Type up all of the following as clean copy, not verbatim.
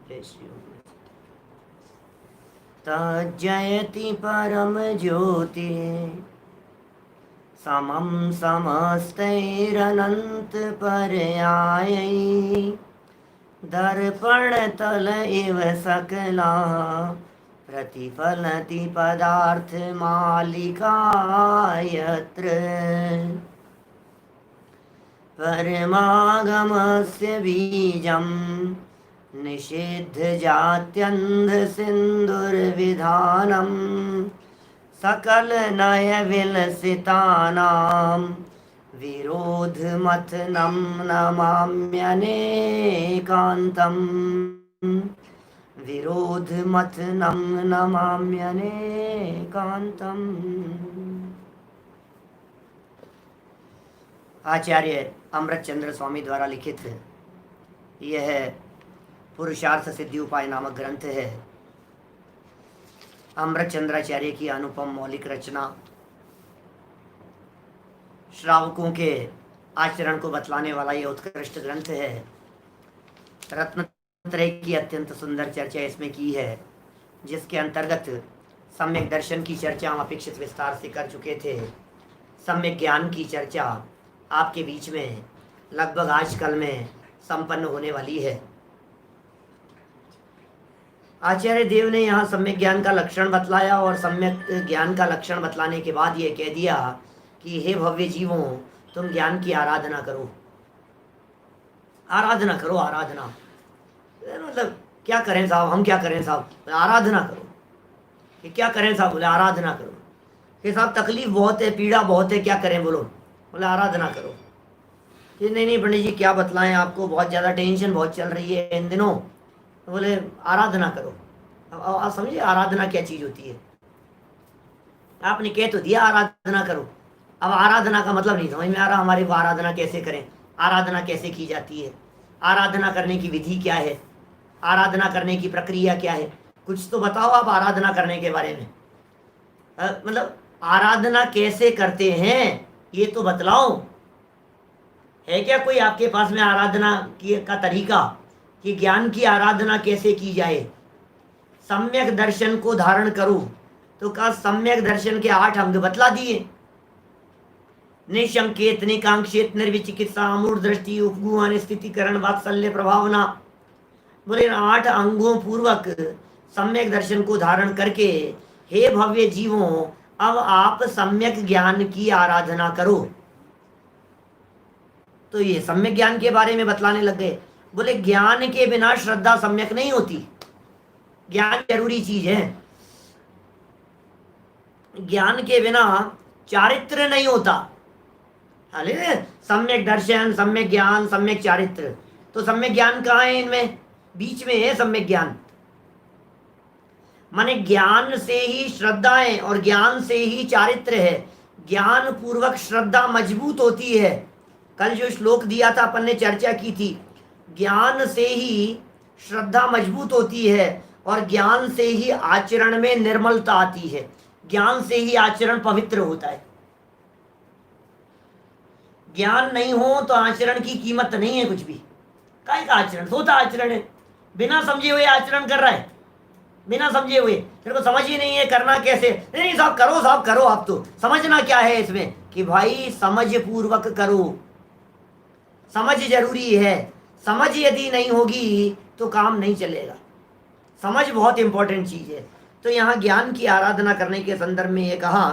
जय श्री ओम। तज्जयति परम ज्योति समं समस्तैरनंत पर्यायै दर्पण तल इव सकला प्रतिफलति पदार्थ मालिका यत्र परमागमस्य बीजं निषिद्ध जात्यन्ध सिन्दुर्विधानं सकल नय विलसितानां विरोधमथनं नमाम्यनेकान्तम् विरोधमथनं नमाम्यनेकान्तम्। आचार्य अमृत चंद्र स्वामी द्वारा लिखित यह पुरुषार्थ सिद्धि उपाय नामक ग्रंथ है। अमृत चंद्राचार्य की अनुपम मौलिक रचना, श्रावकों के आचरण को बतलाने वाला यह उत्कृष्ट ग्रंथ है। रत्नत्रय की अत्यंत सुंदर चर्चा इसमें की है, जिसके अंतर्गत सम्यक दर्शन की चर्चा हम अपेक्षित विस्तार से कर चुके थे। सम्यक ज्ञान की चर्चा आपके बीच में लगभग आजकल में संपन्न होने वाली है। आचार्य देव ने यहाँ सम्यक ज्ञान का लक्षण बतलाया और सम्यक ज्ञान का लक्षण बतलाने के बाद ये कह दिया कि हे भव्य जीवों, तुम ज्ञान की आराधना करो, आराधना करो। आराधना मतलब क्या करें साहब, हम क्या करें साहब? आराधना करो। कि क्या करें साहब? बोले आराधना करो। कि साहब तकलीफ बहुत है, पीड़ा बहुत है, क्या करें? बोलो। बोले आराधना करो। कि नहीं पंडित जी क्या बतलाएं आपको, बहुत ज़्यादा टेंशन बहुत चल रही है इन दिनों। तो बोले आराधना करो। अब आप समझिए आराधना क्या चीज़ होती है। आपने कह तो दिया आराधना करो, अब आराधना का मतलब नहीं समझ में आ रहा हमारे को। आराधना कैसे करें, आराधना कैसे की जाती है, आराधना करने की विधि क्या है, आराधना करने की प्रक्रिया क्या है, कुछ तो बताओ आप आराधना करने के बारे में। मतलब आराधना कैसे करते हैं ये तो बतलाओ। है क्या कोई आपके पास में आराधना का तरीका कि ज्ञान की आराधना कैसे की जाए? सम्यक दर्शन को धारण करूं तो का सम्यक दर्शन के 8 अंग बतला दिए। निशंकेत, निकांक्षित, निर्विचिकित्सा, मूढ़ दृष्टि, उपगुहन, स्थितिकरण, वात्सल्य, प्रभावना। बोले 8 अंगों पूर्वक सम्यक दर्शन को धारण करके हे भव्य जीवों, अब आप सम्यक ज्ञान की आराधना करो। तो ये सम्यक ज्ञान के बारे में बतलाने लग गए। बोले ज्ञान के बिना श्रद्धा सम्यक नहीं होती। ज्ञान जरूरी चीज है, ज्ञान के बिना चारित्र नहीं होता। अरे सम्यक दर्शन, सम्यक ज्ञान, सम्यक चारित्र, तो सम्यक ज्ञान कहाँ है? इनमें बीच में है सम्यक ज्ञान। माने ज्ञान से ही श्रद्धा है और ज्ञान से ही चारित्र है। ज्ञान पूर्वक श्रद्धा मजबूत होती है। कल जो श्लोक दिया था अपन ने चर्चा की थी, ज्ञान से ही श्रद्धा मजबूत होती है और ज्ञान से ही आचरण में निर्मलता आती है, ज्ञान से ही आचरण पवित्र होता है। ज्ञान नहीं हो तो आचरण की कीमत नहीं है कुछ भी। काय का आचरण? सोता आचरण है, बिना समझे हुए आचरण कर रहा है, बिना समझे हुए। तेरे को समझ ही नहीं है करना कैसे। नहीं साहब करो, साहब करो। आप तो समझना क्या है इसमें कि भाई समझ पूर्वक करो। समझ जरूरी है। समझ यदि नहीं होगी तो काम नहीं चलेगा। समझ बहुत इंपॉर्टेंट चीज है। तो यहाँ ज्ञान की आराधना करने के संदर्भ में ये कहा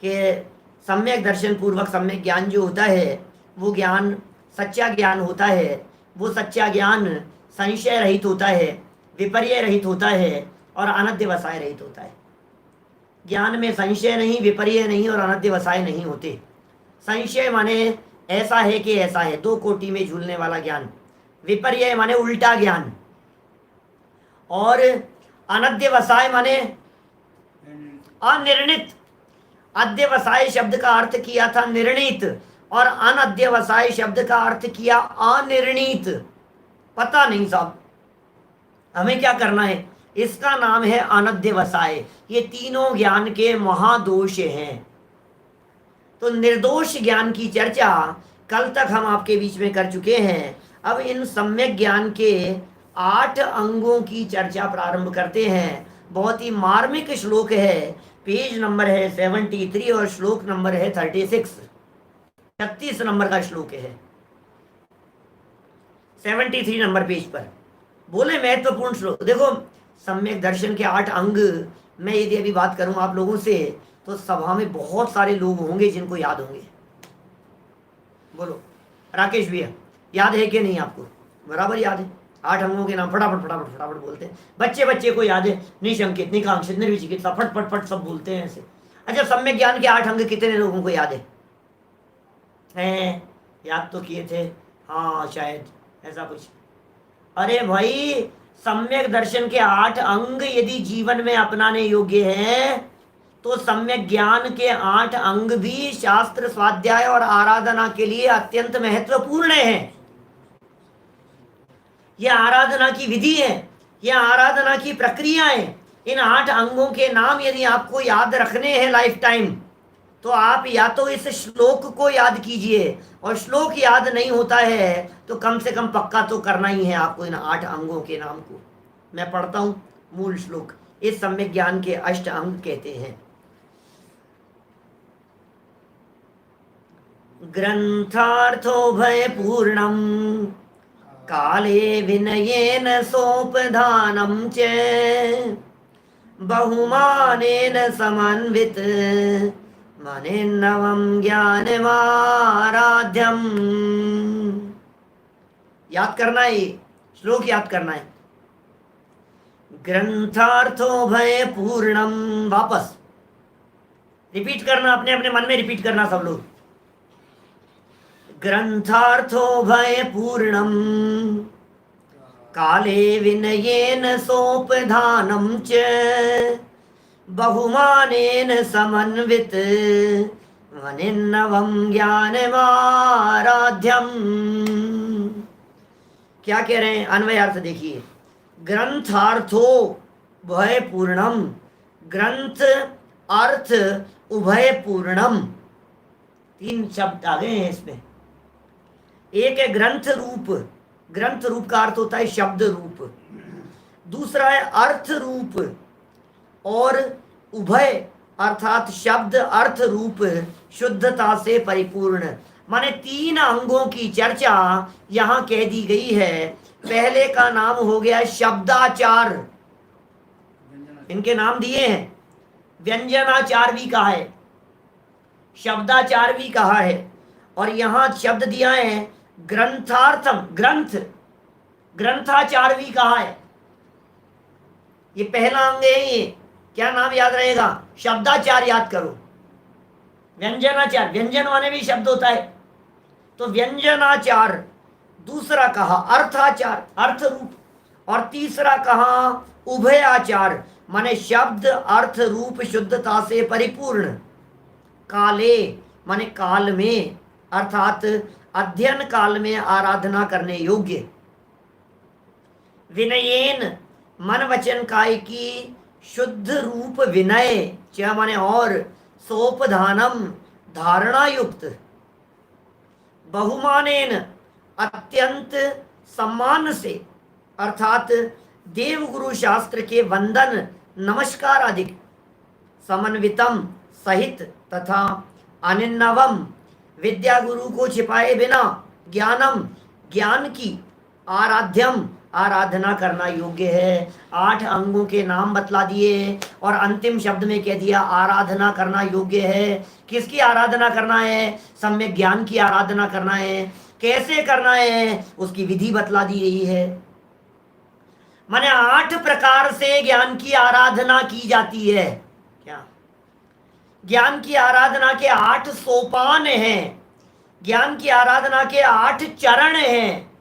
कि सम्यक दर्शन पूर्वक सम्यक ज्ञान जो होता है वो ज्ञान सच्चा ज्ञान होता है। वो सच्चा ज्ञान संशय रहित होता है, विपर्य रहित होता है और अनध्यवसाय रहित होता है। ज्ञान में संशय नहीं, विपर्य नहीं और अनध्यवसाय नहीं होते। संशय माने ऐसा है कि ऐसा है, 2 कोटि में झूलने वाला ज्ञान। विपर्य माने उल्टा ज्ञान। और अनध्यवसाय माने अनिर्णित। अध्यवसाय शब्द का अर्थ किया था निर्णित और अनध्यवसाय शब्द का अर्थ किया अनिर्णित। पता नहीं साहब हमें क्या करना है, इसका नाम है अनध्यवसाय। ये तीनों ज्ञान के महादोष हैं। तो निर्दोष ज्ञान की चर्चा कल तक हम आपके बीच में कर चुके हैं। अब इन सम्यक ज्ञान के 8 अंगों की चर्चा प्रारंभ करते हैं। बहुत ही मार्मिक श्लोक है, पेज नंबर है 73 और श्लोक नंबर है 36, 36 नंबर का श्लोक है, 73 नंबर पेज पर। बोले महत्वपूर्ण श्लोक देखो, सम्यक दर्शन के 8 अंग। मैं यदि अभी बात करूं आप लोगों से तो सभा में बहुत सारे लोग होंगे जिनको याद होंगे। बोलो राकेश भैया, याद है कि नहीं आपको? बराबर याद है। 8 अंगों के नाम फटाफट फटाफट फटाफट बोलते हैं। बच्चे बच्चे को याद है, निशंकित, निकांक्षित, निर्विचिकित्सा, फट फट फट सब बोलते हैं ऐसे। अच्छा, सम्यक ज्ञान के 8 अंग कितने लोगों को याद है? हैं, याद तो किए थे, हाँ शायद ऐसा कुछ। अरे भाई, सम्यक दर्शन के 8 अंग यदि जीवन में अपनाने योग्य हैं तो सम्यक ज्ञान के 8 अंग भी शास्त्र स्वाध्याय और आराधना के लिए अत्यंत महत्वपूर्ण हैं। यह आराधना की विधि है, यह आराधना की प्रक्रिया है। इन 8 अंगों के नाम यदि आपको याद रखने हैं लाइफ टाइम, तो आप या तो इस श्लोक को याद कीजिए, और श्लोक याद नहीं होता है तो कम से कम पक्का तो करना ही है आपको इन 8 अंगों के नाम को। मैं पढ़ता हूं मूल श्लोक। इस सम्यक ज्ञान के 8 अंग कहते हैं। ग्रंथार्थो भय पूर्णम काले विनयेन सोपधानम च बहुमानेन समन्वित मनिन्नवं ज्ञानमाराध्यम। याद करना है, श्लोक याद करना है। ग्रंथार्थो भय पूर्णम, वापस रिपीट करना, अपने अपने मन में रिपीट करना सब लोग। ग्रंथार्थो भय पूर्णम काले विनयेन सोपधानम च बहुमानेन समन्वित मनिन्नवं ज्ञानमाराध्यम। क्या कह रहे हैं? अन्वय अर्थ देखिए। ग्रंथार्थो भय पूर्णम, ग्रंथ अर्थ उभय पूर्णम, 3 शब्द आ गए हैं इसमें। एक है ग्रंथ रूप, ग्रंथ रूप का अर्थ होता है शब्द रूप। दूसरा है अर्थ रूप, और उभय अर्थात शब्द अर्थ रूप शुद्धता से परिपूर्ण। माने 3 अंगों की चर्चा यहां कह दी गई है। पहले का नाम हो गया शब्दाचार, इनके नाम दिए हैं। व्यंजनाचार भी कहा है, शब्दाचार भी कहा है, और यहां शब्द दिया है ग्रंथार्थम, ग्रंथ, ग्रंथाचार भी कहा है। ये पहला अंग है। ये क्या नाम याद रहेगा? शब्दाचार याद करो। व्यंजनाचार, व्यंजन माने भी शब्द होता है, तो व्यंजनाचार। दूसरा कहा अर्थाचार, अर्थ रूप, और तीसरा कहा उभयाचार, माने शब्द अर्थ रूप शुद्धता से परिपूर्ण। काले माने काल में, अर्थात अध्ययन काल में आराधना करने योग्य। विनयेन मन वचन काय की शुद्ध रूप विनय, च माने और, सोपधानम धारणा युक्त, बहुमानेन अत्यंत सम्मान से, अर्थात देव गुरु शास्त्र के वंदन नमस्कार आदि, समन्वितम सहित तथा अनिन्नवम विद्या गुरु को छिपाए बिना, ज्ञानम ज्ञान की, आराध्यम आराधना करना योग्य है। 8 अंगों के नाम बतला दिए और अंतिम शब्द में कह दिया आराधना करना योग्य है। किसकी आराधना करना है? सम्यक ज्ञान की आराधना करना है। कैसे करना है? उसकी विधि बतला दी गई है। माने 8 प्रकार से ज्ञान की आराधना की जाती है। क्या? ज्ञान की आराधना के 8 सोपान हैं, ज्ञान की आराधना के 8 चरण हैं,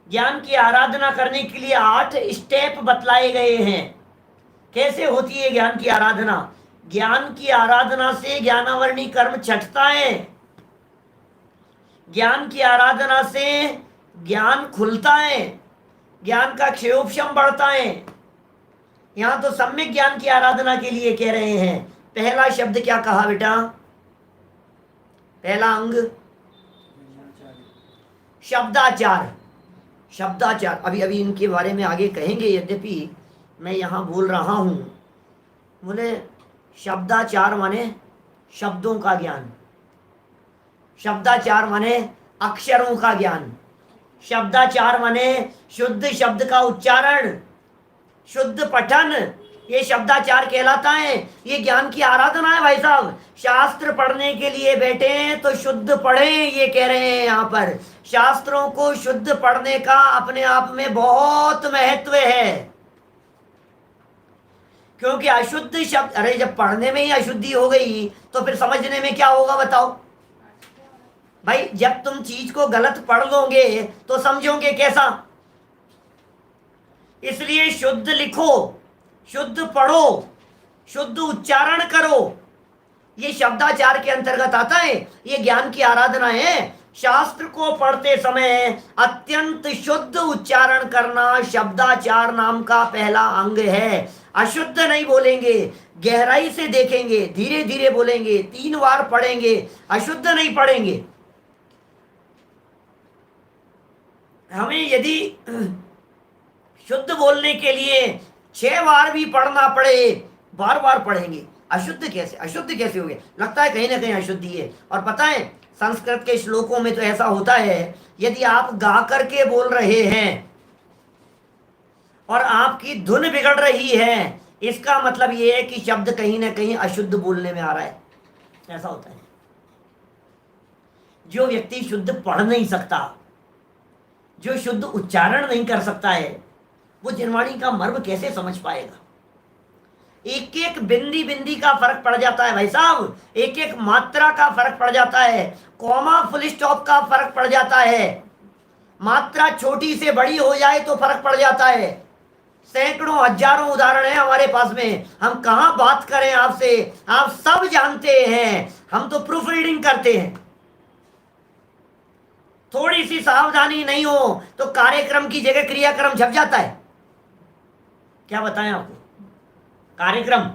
ज्ञान की आराधना करने के लिए 8 स्टेप बतलाए गए हैं। कैसे होती है ज्ञान की आराधना? ज्ञान की आराधना से ज्ञानावरणी कर्म छटता है, ज्ञान की आराधना से ज्ञान खुलता है, ज्ञान का क्षयोपशम बढ़ता है। यहां तो सम्यक ज्ञान की आराधना के लिए कह रहे हैं। पहला शब्द क्या कहा बेटा? पहला अंग शब्दाचार, शब्दाचार अभी अभी इनके बारे में आगे कहेंगे, यद्यपि मैं यहाँ बोल रहा हूँ। बोले शब्दाचार माने शब्दों का ज्ञान, शब्दाचार माने अक्षरों का ज्ञान, शब्दाचार माने शुद्ध शब्द का उच्चारण, शुद्ध पठन, ये शब्दाचार कहलाता है। ये ज्ञान की आराधना है भाई साहब। शास्त्र पढ़ने के लिए बैठे हैं तो शुद्ध पढ़ें, ये कह रहे हैं यहाँ पर। शास्त्रों को शुद्ध पढ़ने का अपने आप में बहुत महत्व है, क्योंकि अशुद्ध शब्द, अरे जब पढ़ने में ही अशुद्धि हो गई तो फिर समझने में क्या होगा बताओ भाई। जब तुम चीज को गलत पढ़ लोगे तो समझोगे कैसा। इसलिए शुद्ध लिखो, शुद्ध पढ़ो, शुद्ध उच्चारण करो, ये शब्दाचार के अंतर्गत आता है। ये ज्ञान की आराधना है। शास्त्र को पढ़ते समय अत्यंत शुद्ध उच्चारण करना शब्दाचार नाम का पहला अंग है। अशुद्ध नहीं बोलेंगे, गहराई से देखेंगे, धीरे धीरे बोलेंगे, 3 बार पढ़ेंगे, अशुद्ध नहीं पढ़ेंगे। हमें यदि शुद्ध बोलने के लिए 6 बार भी पढ़ना पड़े, बार बार पढ़ेंगे, अशुद्ध कैसे, अशुद्ध कैसे हो गए। लगता है कहीं ना कहीं अशुद्धि है। और पता है संस्कृत के श्लोकों में तो ऐसा होता है, यदि आप गा करके बोल रहे हैं और आपकी धुन बिगड़ रही है, इसका मतलब यह है कि शब्द कहीं ना कहीं अशुद्ध बोलने में आ रहा है। ऐसा होता है। जो व्यक्ति शुद्ध पढ़ नहीं सकता, जो शुद्ध उच्चारण नहीं कर सकता है, वो जिनवाणी का मर्म कैसे समझ पाएगा। एक एक बिंदी बिंदी का फर्क पड़ जाता है भाई साहब, एक एक मात्रा का फर्क पड़ जाता है, कॉमा फुल स्टॉप का फर्क पड़ जाता है। मात्रा छोटी से बड़ी हो जाए तो फर्क पड़ जाता है। सैकड़ों हजारों उदाहरण है हमारे पास में, हम कहां बात करें आपसे, आप सब जानते हैं। हम तो प्रूफ रीडिंग करते हैं। थोड़ी सी सावधानी नहीं हो तो कार्यक्रम की जगह क्रियाक्रम छप जाता है। क्या बताएं आपको, कार्यक्रम,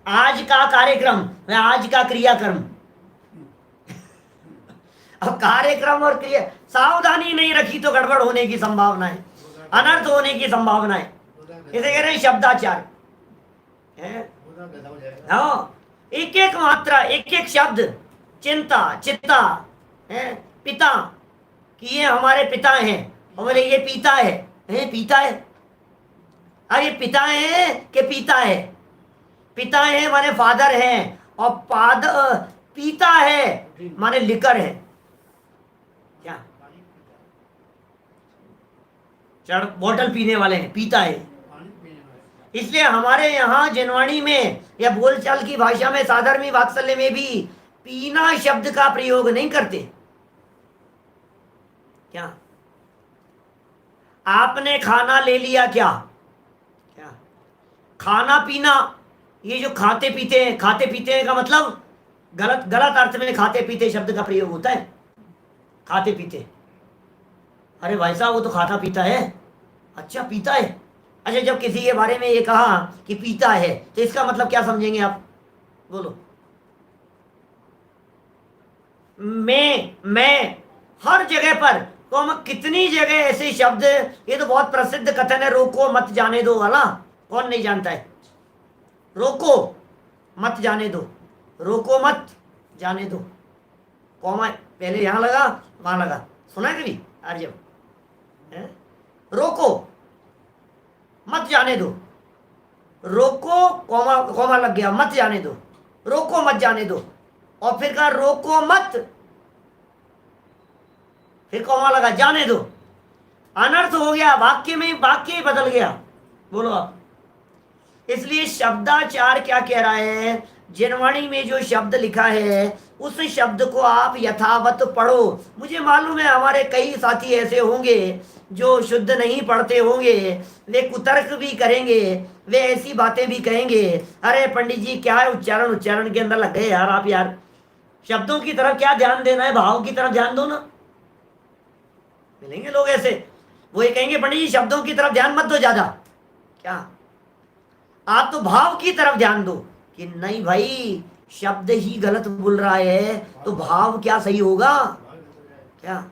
आज का कार्यक्रम, आज का क्रियाक्रम। अब कार्यक्रम और क्रिया, सावधानी नहीं रखी तो गड़बड़ होने की संभावना है, अनर्थ होने की संभावना है। इसे कह रहे हैं शब्दाचार। हाँ, एक एक मात्रा, एक एक शब्द, चिंता, चित्ता, पिता कि ये हमारे पिता हैं, और बोले ये पीता है, पीता है। अरे पिता है कि पीता है, पिता है माने फादर है, और पीता है माने लिकर है। क्या चढ़ बोतल पीने वाले हैं, पीता है। इसलिए हमारे यहाँ जिनवाणी में या बोलचाल की भाषा में, साधर्मी वात्सल्य में भी पीना शब्द का प्रयोग नहीं करते। क्या आपने खाना ले लिया, क्या क्या खाना पीना, ये जो खाते पीते हैं, खाते पीते हैं का मतलब गलत गलत अर्थ में खाते पीते शब्द का प्रयोग होता है। खाते पीते, अरे भाई साहब वो तो खाता पीता है। अच्छा पीता है, अच्छा जब किसी के बारे में ये कहा कि पीता है तो इसका मतलब क्या समझेंगे आप, बोलो। मैं हर जगह पर, तो हम कितनी जगह ऐसे शब्द, ये तो बहुत प्रसिद्ध कथन है, रोको मत जाने दो वाला, कौन नहीं जानता है। रोको मत जाने दो, रोको मत जाने दो, कौमा पहले यहां लगा वहां लगा, सुना है कभी आर्यम। रोको मत जाने दो, रोको कौमा कौमा लग गया, मत जाने दो, रोको मत जाने दो, और फिर कहा रोको मत, फिर कौमा लगा, जाने दो। अनर्थ हो गया, वाक्य में वाक्य ही बदल गया। बोलो आप। इसलिए शब्दाचार क्या कह रहा है, जिनवाणी में जो शब्द लिखा है उस शब्द को आप यथावत पढ़ो। मुझे मालूम है हमारे कई साथी ऐसे होंगे जो शुद्ध नहीं पढ़ते होंगे, वे कुतर्क भी करेंगे, वे ऐसी बातें भी कहेंगे, अरे पंडित जी क्या है उच्चारण के अंदर लग गए यार आप, यार शब्दों की तरफ क्या ध्यान देना है, भाव की तरफ ध्यान दो ना। मिलेंगे लोग ऐसे, वो ये कहेंगे पंडित जी शब्दों की तरफ ध्यान मत दो ज्यादा, क्या आप तो भाव की तरफ ध्यान दो। कि नहीं भाई, शब्द ही गलत बोल रहा है तो भाव क्या सही होगा क्या।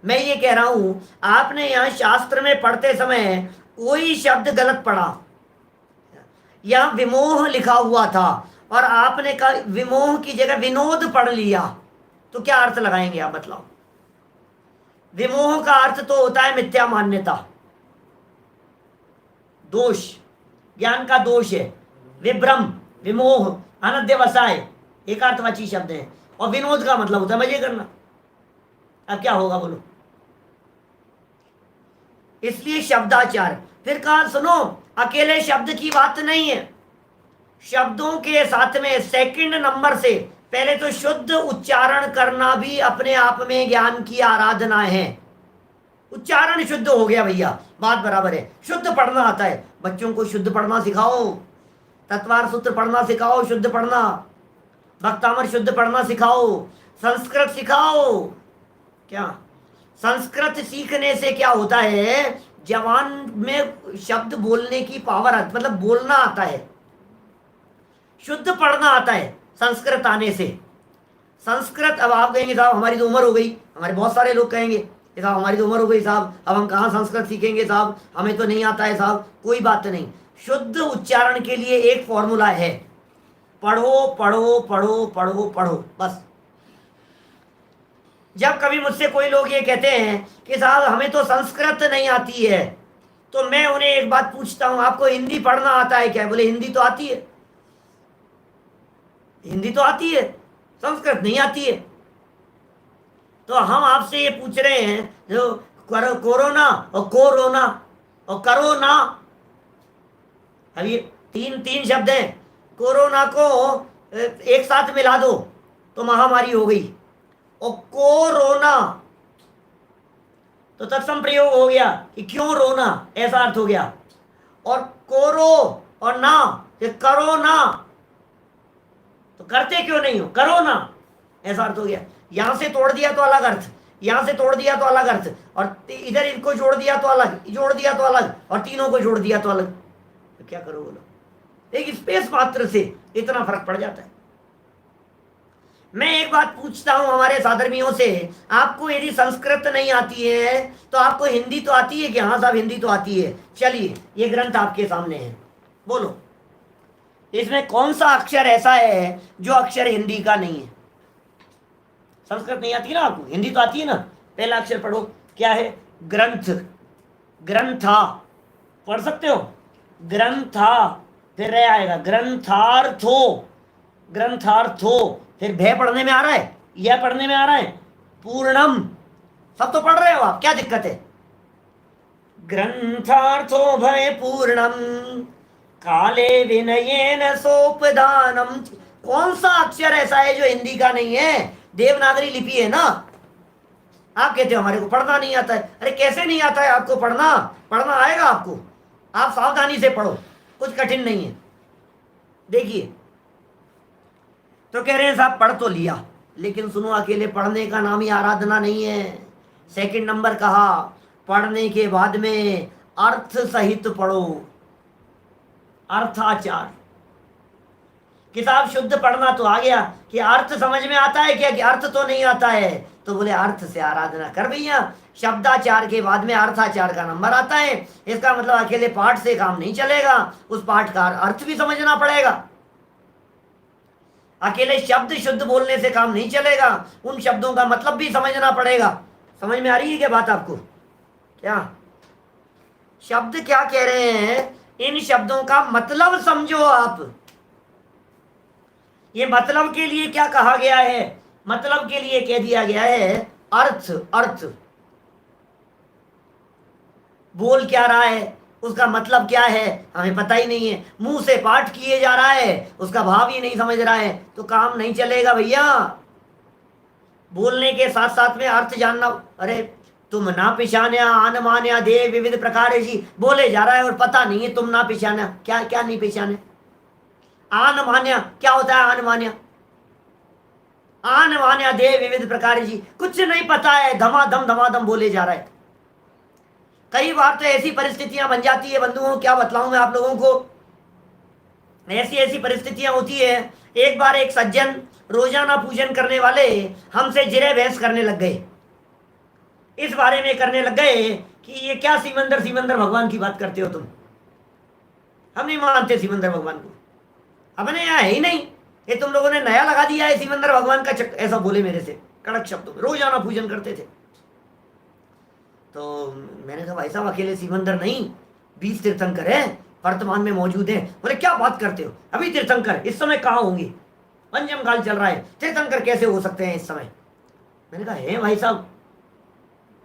मैं ये कह रहा हूं, आपने यहां शास्त्र में पढ़ते समय कोई शब्द गलत पढ़ा, या विमोह लिखा हुआ था और आपने कहा विमोह की जगह विनोद पढ़ लिया, तो क्या अर्थ लगाएंगे आप बतलाओ? विमोह का अर्थ तो होता है मिथ्या मान्यता, दोष, ज्ञान का दोष है। विभ्रम, विमोह, अनध्यवसाय एक अर्थवाची शब्द है, और विनोद का मतलब होता है मजे करना। अब क्या होगा बोलो? इसलिए शब्दाचार। फिर कहा सुनो, अकेले शब्द की बात नहीं है, शब्दों के साथ में सेकंड नंबर से पहले तो शुद्ध उच्चारण करना भी अपने आप में ज्ञान की आराधना है। उच्चारण शुद्ध हो गया भैया, बात बराबर है। शुद्ध पढ़ना आता है, बच्चों को शुद्ध पढ़ना सिखाओ, तत्वार सूत्र पढ़ना सिखाओ, शुद्ध पढ़ना, भक्तामर शुद्ध पढ़ना सिखाओ, संस्कृत सिखाओ। क्या संस्कृत सीखने से क्या होता है? जवान में शब्द बोलने की पावर मतलब बोलना आता है, शुद्ध पढ़ना आता है संस्कृत आने से। संस्कृत, अब आप कहेंगे साहब हमारी तो उम्र हो गई, हमारे बहुत सारे लोग कहेंगे साहब हमारी तो उम्र हो गई साहब, अब हम कहाँ संस्कृत सीखेंगे साहब, हमें तो नहीं आता है साहब। कोई बात नहीं, शुद्ध उच्चारण के लिए एक फॉर्मूला है, पढ़ो पढ़ो पढ़ो पढ़ो पढ़ो, बस। जब कभी मुझसे कोई लोग ये कहते हैं कि साहब हमें तो संस्कृत नहीं आती है, तो मैं उन्हें एक बात पूछता हूं, आपको हिंदी पढ़ना आता है क्या? बोले हिंदी तो आती है, हिंदी तो आती है, संस्कृत नहीं आती है। तो हम आपसे ये पूछ रहे हैं, जो कोरोना और कोरोना और करोना, अब ये तीन शब्द हैं, कोरोना को एक साथ मिला दो तो महामारी हो गई, और कोरोना तो तत्सम प्रयोग हो गया कि क्यों रोना, ऐसा अर्थ हो गया। और कोरो और ना, करो ना, तो करते क्यों नहीं हो, करो ना, ऐसा अर्थ हो गया। यहां से तोड़ दिया तो अलग अर्थ, यहां से तोड़ दिया तो अलग अर्थ, और इधर इनको जोड़ दिया तो अलग, जोड़ दिया तो अलग, और तीनों को जोड़ दिया तो अलग। तो क्या करो बोलो? एक स्पेस मात्र से इतना फर्क पड़ जाता है। मैं एक बात पूछता हूं हमारे साधर्मियों से, आपको यदि संस्कृत नहीं आती है तो आपको हिंदी तो आती है कि? हाँ साहब हिंदी तो आती है। चलिए ये ग्रंथ आपके सामने है, बोलो इसमें कौन सा अक्षर ऐसा है जो अक्षर हिंदी का नहीं है? संस्कृत नहीं आती ना आपको, हिंदी तो आती है ना। पहला अक्षर पढ़ो, क्या है? ग्रंथ, ग्रंथा, पढ़ सकते हो? ग्रंथा, फिर रह आएगा ग्रंथार्थो, ग्रंथार्थो, फिर भय पढ़ने में आ रहा है, यह पढ़ने में आ रहा है, पूर्णम, सब तो पढ़ रहे हो आप, क्या दिक्कत है? ग्रंथार्थो भय पूर्णम काले विनयेन सोपदानम। कौन सा अक्षर ऐसा है जो हिंदी का नहीं है? देवनागरी लिपि है ना। आप कहते हो हमारे को पढ़ना नहीं आता है, अरे कैसे नहीं आता है आपको पढ़ना? पढ़ना आएगा आपको, आप सावधानी से पढ़ो, कुछ कठिन नहीं है। देखिए, तो कह रहे हैं साहब पढ़ तो लिया, लेकिन सुनो अकेले पढ़ने का नाम ही आराधना नहीं है। सेकंड नंबर कहा, पढ़ने के बाद में अर्थ सहित पढ़ो, अर्थाचार। किताब शुद्ध पढ़ना तो आ गया, कि अर्थ समझ में आता है क्या कि अर्थ तो नहीं आता है? तो बोले अर्थ से आराधना कर भैया। शब्दाचार के बाद में अर्थाचार का नंबर आता है। इसका मतलब अकेले पाठ से काम नहीं चलेगा, उस पाठ का अर्थ भी समझना पड़ेगा। अकेले शब्द शुद्ध बोलने से काम नहीं चलेगा, उन शब्दों का मतलब भी समझना पड़ेगा। समझ में आ रही है क्या बात आपको? क्या शब्द क्या कह रहे हैं, इन शब्दों का मतलब समझो आप। ये मतलब के लिए क्या कहा गया है? मतलब के लिए कह दिया गया है अर्थ। अर्थ बोल क्या रहा है, उसका मतलब क्या है, हमें पता ही नहीं है। मुंह से पाठ किए जा रहा है, उसका भाव ही नहीं समझ रहा है, तो काम नहीं चलेगा भैया। बोलने के साथ साथ में अर्थ जानना। अरे तुम ना पिछान्या आन मान्या दे विविध प्रकार जी, बोले जा रहा है और पता नहीं है तुम ना पिछान्या, क्या क्या नहीं पिछाने। आन मान्या क्या होता है? आन मान्या, आन मान्या दे विविध प्रकार जी, कुछ नहीं पता है, धमाधम बोले जा रहा है। कई बार तो ऐसी परिस्थितियां बन जाती है बंधुओं, क्या बतलाऊं मैं आप लोगों को। ऐसी परिस्थितियां होती है। एक बार एक सज्जन रोजाना पूजन करने वाले हमसे जिरे बहस करने लग गए। इस बारे में करने लग गए कि ये क्या सिमंदर सिमंदर भगवान की बात करते हो तुम, हम नहीं मानते सिमंदर भगवान को, अपने यहाँ है ही नहीं, ये तुम लोगों ने नया लगा दिया है सिमंदर भगवान का ऐसा बोले मेरे से कड़क शब्दों में, रोजाना पूजन करते थे। तो मैंने कहा भाई साहब अकेले सिमंदर नहीं, 20 तीर्थंकर है वर्तमान में मौजूद हैं। बोले क्या बात करते हो, अभी तीर्थंकर इस समय कहाँ होंगे, पंचम काल चल रहा है, तीर्थंकर कैसे हो सकते हैं इस समय। मैंने कहा है भाई साहब,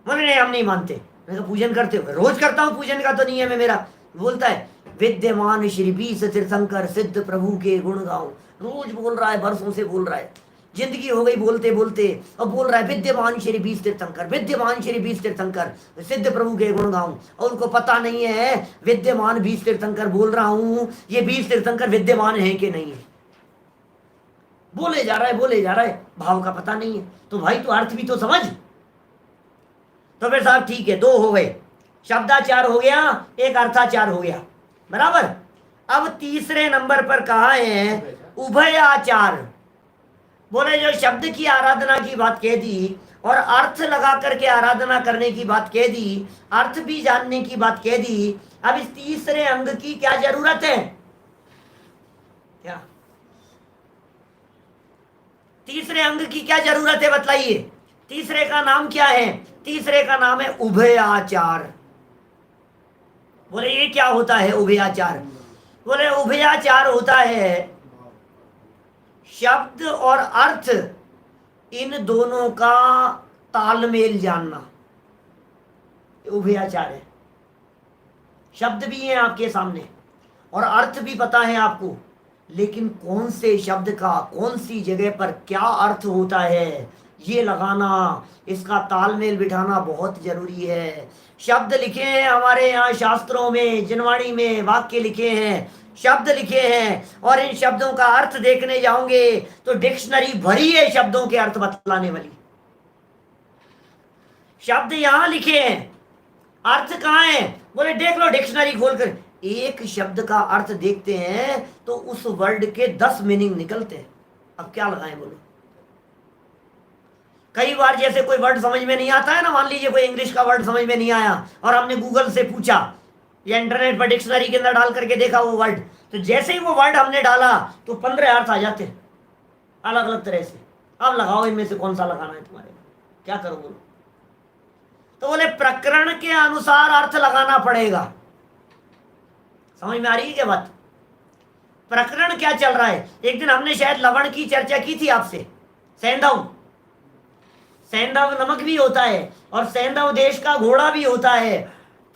बोले नहीं हम नहीं मानते। मैंने कहा पूजन करते हो, रोज करता हूँ, पूजन का तो नियम है मेरा। बोलता है विद्यमान श्री 20 तीर्थंकर सिद्ध प्रभु के गुण गाऊं, रोज बोल रहा है, बरसों से बोल रहा है, जिंदगी हो गई बोलते बोलते, और बोल रहा है विद्यमान श्री 20 तीर्थंकर, विद्यमान श्री 20 तीर्थंकर सिद्ध प्रभु के गुण गाऊं। और उनको पता नहीं है विद्यमान 20 तीर्थंकर बोल रहा हूं, ये 20 तीर्थंकर विद्यमान है कि नहीं है, बोले जा रहा है बोले जा रहा है, भाव का पता नहीं है। तो भाई तो अर्थ भी तो समझ। तो फिर साहब ठीक है, 2 हो गए, शब्दाचार हो गया, एक अर्थाचार हो गया, बराबर। अब तीसरे नंबर पर कहा है उभयाचार। बोले जो शब्द की आराधना की बात कह दी और अर्थ लगा करके आराधना करने की बात कह दी, अर्थ भी जानने की बात कह दी, अब इस तीसरे अंग की क्या जरूरत है, क्या तीसरे अंग की क्या जरूरत है बतलाइए। तीसरे का नाम क्या है, तीसरे का नाम है उभयाचार। बोले ये क्या होता है उभयाचार। बोले उभयाचार होता है शब्द और अर्थ इन दोनों का तालमेल जानना, उभयाचार है। शब्द भी हैं आपके सामने और अर्थ भी पता है आपको, लेकिन कौन से शब्द का कौन सी जगह पर क्या अर्थ होता है ये लगाना, इसका तालमेल बिठाना बहुत जरूरी है। शब्द लिखे हैं हमारे यहाँ शास्त्रों में, जिनवाणी में वाक्य लिखे हैं, शब्द लिखे हैं, और इन शब्दों का अर्थ देखने जाओगे तो डिक्शनरी भरी है शब्दों के अर्थ बतलाने वाली। शब्द यहां लिखे हैं, अर्थ कहाँ है। बोले देख लो डिक्शनरी खोलकर, एक शब्द का अर्थ देखते हैं तो उस वर्ड के 10 मीनिंग निकलते हैं। अब क्या लगाएं बोलो। कई बार जैसे कोई वर्ड समझ में नहीं आता है ना, मान लीजिए कोई इंग्लिश का वर्ड समझ में नहीं आया और हमने गूगल से पूछा या इंटरनेट पर डिक्शनरी के अंदर डाल करके देखा वो वर्ड, तो जैसे ही वो वर्ड हमने डाला तो 15 अर्थ आ जाते हैं अलग अलग तरह से। अब लगाओ इनमें से कौन सा लगाना है तुम्हारे, क्या करो बोलो। तो बोले प्रकरण के अनुसार अर्थ लगाना पड़ेगा। समझ में आ रही है क्या बात। प्रकरण क्या चल रहा है। एक दिन हमने शायद लवण की चर्चा की थी आपसे, सेंधव, सेंधव नमक भी होता है और सेंधव देश का घोड़ा भी होता है।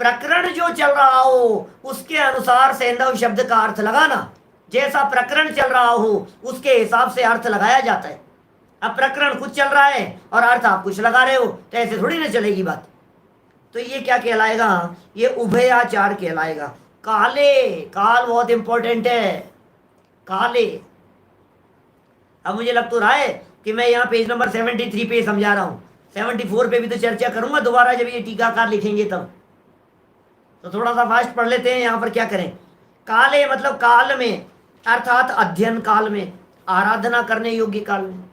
प्रकरण जो चल रहा हो उसके अनुसार सेंधव शब्द का अर्थ लगाना, जैसा प्रकरण चल रहा हो उसके हिसाब से अर्थ लगाया जाता है। अब प्रकरण कुछ चल रहा है और अर्थ आप कुछ लगा रहे हो तो ऐसे थोड़ी ना चलेगी बात। तो ये क्या कहलाएगा, ये उभयाचार कहलाएगा। काले, काल बहुत इंपॉर्टेंट है, काले। अब मुझे लग तो रहा है कि मैं यहाँ पेज नंबर 73 पे समझा रहा हूँ, 74 पे भी तो चर्चा करूंगा दोबारा जब ये टीकाकार लिखेंगे तब। तो थोड़ा सा फास्ट पढ़ लेते हैं। यहाँ पर क्या करें, काले मतलब काल में, अर्थात अध्ययन काल में, आराधना करने योग्य काल में।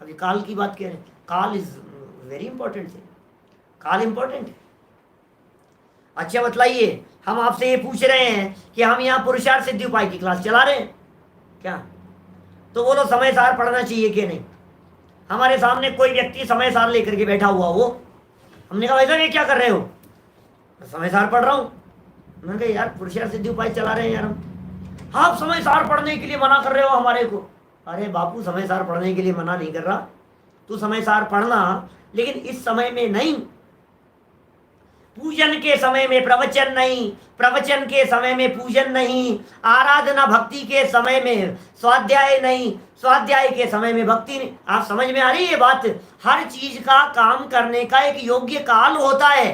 अभी काल की बात कह रहे हैं, काल इज वेरी इंपॉर्टेंट है, काल इंपॉर्टेंट है। अच्छा बतलाइए, हम आपसे ये पूछ रहे हैं कि हम यहाँ पुरुषार्थ सिद्धि उपाय की क्लास चला रहे हैं क्या, तो बोलो समय सार पढ़ना चाहिए कि नहीं। हमारे सामने कोई व्यक्ति समय सार लेकर के बैठा हुआ हो, हमने कहा भाई ये क्या कर रहे हो, समय सार पढ़ रहा हूँ। मैंने कहा यार पुरुषार्थ सिद्धि उपाय चला रहे हैं यार हम। हाँ आप समय सार पढ़ने के लिए मना कर रहे हो हमारे को। अरे बापू समय सार पढ़ने के लिए मना नहीं कर रहा, तू समय सार पढ़ना, लेकिन इस समय में नहीं। पूजन के समय में प्रवचन नहीं, प्रवचन के समय में पूजन नहीं, आराधना भक्ति के समय में स्वाध्याय नहीं, स्वाध्याय के समय में भक्ति नहीं। आप समझ में आ रही है बात। हर चीज का काम करने का एक योग्य काल होता है।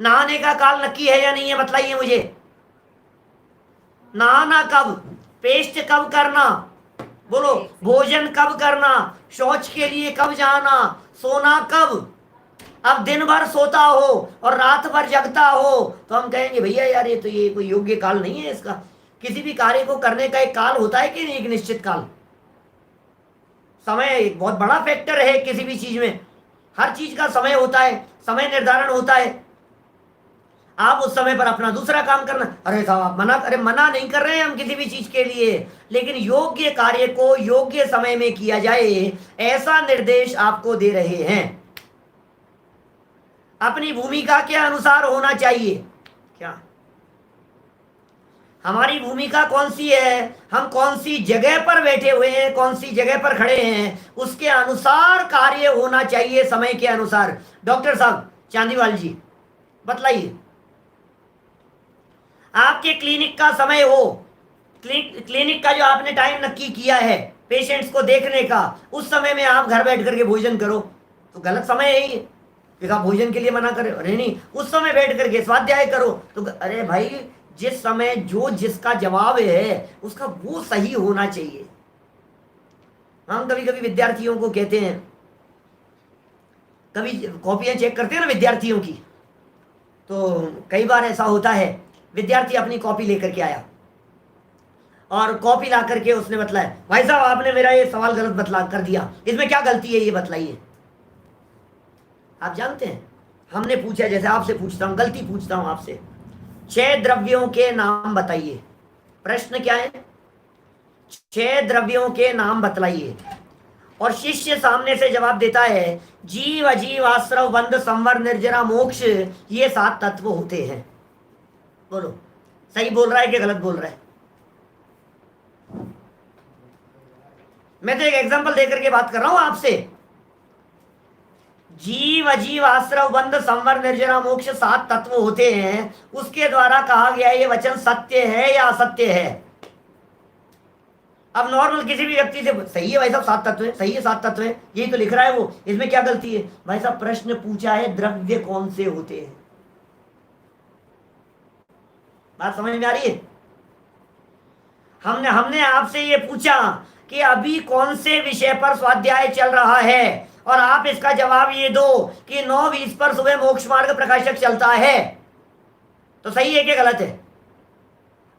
नहाने का काल नक्की है या नहीं है बतलाइए मुझे। नहाना कब, पेस्ट कब करना बोलो, भोजन कब करना, शौच के लिए कब जाना, सोना कब। अब दिन भर सोता हो और रात भर जगता हो तो हम कहेंगे भैया यार ये तो ये कोई योग्य काल नहीं है इसका। किसी भी कार्य को करने का एक काल होता है कि नहीं, एक निश्चित काल। समय एक बहुत बड़ा फैक्टर है किसी भी चीज में। हर चीज का समय होता है, समय निर्धारण होता है। आप उस समय पर अपना दूसरा काम करना। अरे साहब आप मना नहीं कर रहे हैं हम किसी भी चीज के लिए, लेकिन योग्य कार्य को योग्य समय में किया जाए ऐसा निर्देश आपको दे रहे हैं। अपनी भूमिका के अनुसार होना चाहिए। क्या हमारी भूमिका कौन सी है, हम कौन सी जगह पर बैठे हुए हैं, कौन सी जगह पर खड़े हैं, उसके अनुसार कार्य होना चाहिए, समय के अनुसार। डॉक्टर साहब चांदीवाल जी बतलाइए, आपके क्लिनिक का समय हो, क्लिनिक का जो आपने टाइम नक्की किया है पेशेंट्स को देखने का, उस समय में आप घर बैठ करके भोजन करो तो गलत समय है ये। आप भोजन के लिए मना करे, अरे नहीं उस समय बैठ करके स्वाध्याय करो तो अरे भाई जिस समय जो जिसका जवाब है उसका वो सही होना चाहिए। हम कभी कभी विद्यार्थियों को कहते हैं, कभी कॉपियां चेक करते हैं ना विद्यार्थियों की, तो कई बार ऐसा होता है विद्यार्थी अपनी कॉपी लेकर के आया और कॉपी ला करके उसने बतलाया, भाई साहब आपने मेरा ये सवाल गलत बतला कर दिया, इसमें क्या गलती है ये बतलाइए। आप जानते हैं हमने पूछा, जैसे आपसे पूछता हूं, गलती पूछता हूं आपसे, 6 द्रव्यों के नाम बताइए। प्रश्न क्या है, 6 द्रव्यों के नाम बतलाइए। और शिष्य सामने से जवाब देता है, जीव अजीव आश्रव बंध संवर निर्जरा मोक्ष, ये 7 तत्व होते हैं। बोलो सही बोल रहा है कि गलत बोल रहा है? मैं तो एक एग्जांपल देकर के बात कर रहा हूं आपसे। जीव अजीव आश्रव बंध संवर निर्जरा मोक्ष 7 तत्व होते हैं, उसके द्वारा कहा गया ये वचन सत्य है या असत्य है? अब नॉर्मल किसी भी व्यक्ति से, सही है भाई साहब 7 तत्व है, सही है 7 तत्व है, यही तो लिख रहा है वो, इसमें क्या गलती है? भाई साहब प्रश्न पूछा है द्रव्य कौन से होते हैं। बात समझ में आ रही है? हमने आपसे ये पूछा कि अभी कौन से विषय पर स्वाध्याय चल रहा है, और आप इसका जवाब ये दो कि 9:20 पर सुबह मोक्ष मार्ग प्रकाशक चलता है, तो सही है कि गलत है?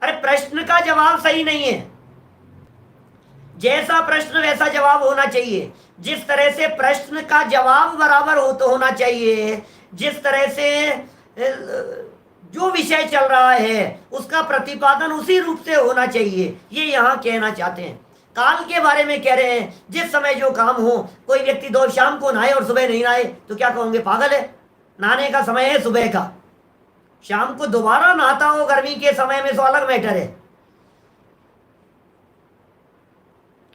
अरे प्रश्न का जवाब सही नहीं है। जैसा प्रश्न वैसा जवाब होना चाहिए। जिस तरह से प्रश्न का जवाब बराबर हो तो होना चाहिए, जिस तरह से जो विषय चल रहा है उसका प्रतिपादन उसी रूप से होना चाहिए, ये यहां कहना चाहते हैं। काल के बारे में कह रहे हैं, जिस समय जो काम हो, कोई व्यक्ति दो शाम को नहाए और सुबह नहीं नहाए तो क्या कहोगे, पागल है? नहाने का समय है सुबह का, शाम को दोबारा नहाता हो गर्मी के समय में तो अलग मैटर है,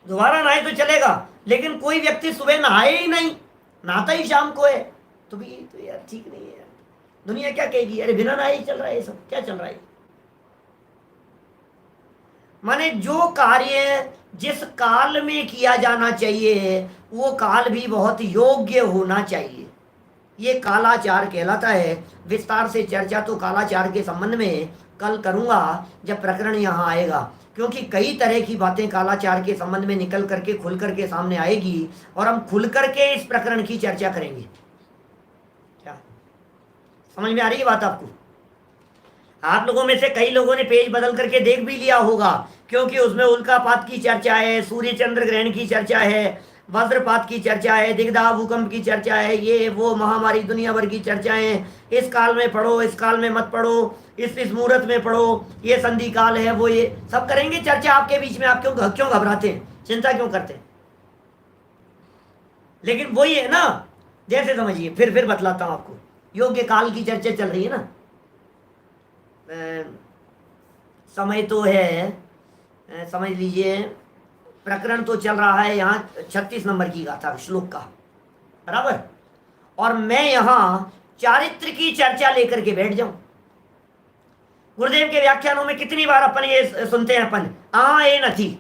दोबारा नहाए तो चलेगा, लेकिन कोई व्यक्ति सुबह नहाए ही नहीं, नहाता ही शाम को है, तो भी तो यार ठीक नहीं है यार। दुनिया क्या कहेगी, अरे बिना नहाए ही चल रहा है, सब क्या चल रहा है? माने जो कार्य जिस काल में किया जाना चाहिए वो काल भी बहुत योग्य होना चाहिए, ये कालाचार कहलाता है। विस्तार से चर्चा तो कालाचार के संबंध में कल करूंगा जब प्रकरण यहाँ आएगा, क्योंकि कई तरह की बातें कालाचार के संबंध में निकल करके खुल करके सामने आएगी और हम खुल करके इस प्रकरण की चर्चा करेंगे। क्या समझ में आ रही है बात आपको? आप लोगों में से कई लोगों ने पेज बदल करके देख भी लिया होगा, क्योंकि उसमें उल्कापात की चर्चा है, सूर्य चंद्र ग्रहण की चर्चा है, वज्रपात की चर्चा है, दिग्दाह भूकंप की चर्चा है, ये वो महामारी दुनिया भर की चर्चाएं, इस काल में पढ़ो, इस काल में मत पढ़ो, इस मुहूर्त में पढ़ो, ये संधि काल है, वो ये सब करेंगे चर्चा आपके बीच में। आप क्यों घबराते हैं, चिंता क्यों करते हैं? लेकिन वही है ना, जैसे समझिए, फिर बतलाता हूं आपको। योग्य काल की चर्चा चल रही है ना, समय तो है, समझ लीजिए प्रकरण तो चल रहा है यहाँ 36 नंबर की गाथा श्लोक का, बराबर, और मैं यहाँ चारित्र की चर्चा लेकर के बैठ जाऊं। गुरुदेव के व्याख्यानों में कितनी बार अपन ये सुनते हैं, अपन आ ये नथी,